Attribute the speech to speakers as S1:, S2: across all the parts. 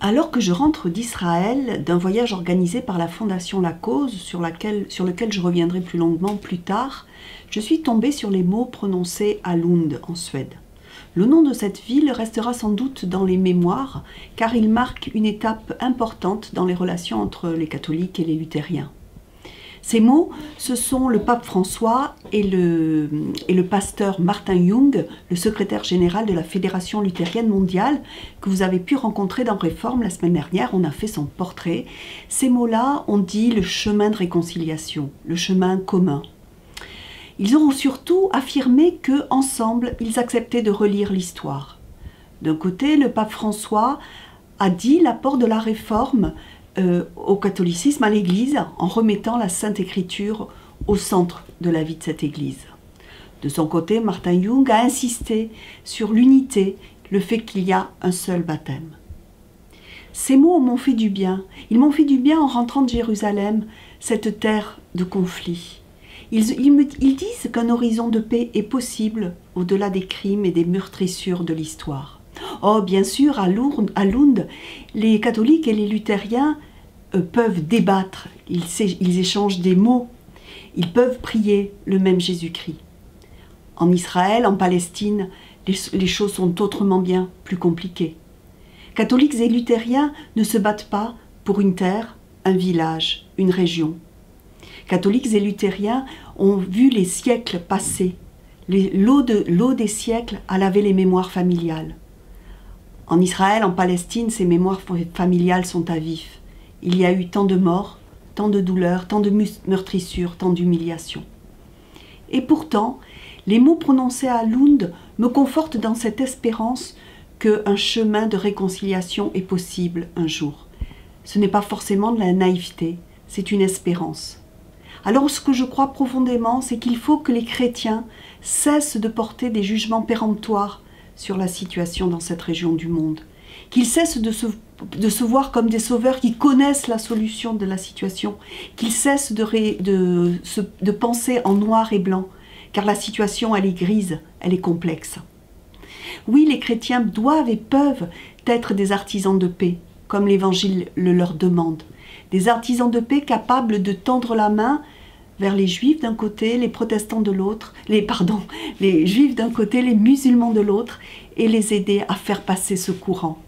S1: Alors que je rentre d'Israël, d'un voyage organisé par la Fondation La Cause, sur lequel je reviendrai plus longuement plus tard, je suis tombée sur les mots prononcés à Lund, en Suède. Le nom de cette ville restera sans doute dans les mémoires, car il marque une étape importante dans les relations entre les catholiques et les luthériens. Ces mots, ce sont le pape François et le pasteur Martin Jung, le secrétaire général de la Fédération luthérienne mondiale, que vous avez pu rencontrer dans Réforme la semaine dernière. On a fait son portrait. Ces mots-là ont dit le chemin de réconciliation, le chemin commun. Ils ont surtout affirmé qu'ensemble, ils acceptaient de relire l'histoire. D'un côté, le pape François a dit l'apport de la Réforme au catholicisme, à l'Église, en remettant la Sainte Écriture au centre de la vie de cette Église. De son côté, Martin Jung a insisté sur l'unité, le fait qu'il y a un seul baptême. Ces mots m'ont fait du bien. Ils m'ont fait du bien en rentrant de Jérusalem, cette terre de conflit. Ils disent qu'un horizon de paix est possible au-delà des crimes et des meurtrissures de l'histoire. Oh, bien sûr, à Lund, les catholiques et les luthériens peuvent débattre, ils échangent des mots, ils peuvent prier le même Jésus-Christ. En Israël, en Palestine, les choses sont autrement bien plus compliquées. Catholiques et luthériens ne se battent pas pour une terre, un village, une région. Catholiques et luthériens ont vu les siècles passer. L'eau des siècles a lavé les mémoires familiales. En Israël, en Palestine, ces mémoires familiales sont à vif. Il y a eu tant de morts, tant de douleurs, tant de meurtrissures, tant d'humiliations. Et pourtant, les mots prononcés à Lund me confortent dans cette espérance qu'un chemin de réconciliation est possible un jour. Ce n'est pas forcément de la naïveté, c'est une espérance. Alors ce que je crois profondément, c'est qu'il faut que les chrétiens cessent de porter des jugements péremptoires sur la situation dans cette région du monde, qu'ils cessent de se voir comme des sauveurs qui connaissent la solution de la situation, qu'ils cessent de penser en noir et blanc, car la situation elle est grise, elle est complexe. Oui, les chrétiens doivent et peuvent être des artisans de paix, comme l'Évangile le leur demande, des artisans de paix capables de tendre la main vers les juifs d'un côté, les protestants de l'autre, les juifs d'un côté, les musulmans de l'autre, et les aider à faire passer ce courant.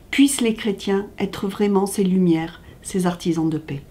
S1: Puissent les chrétiens être vraiment ces lumières, ces artisans de paix.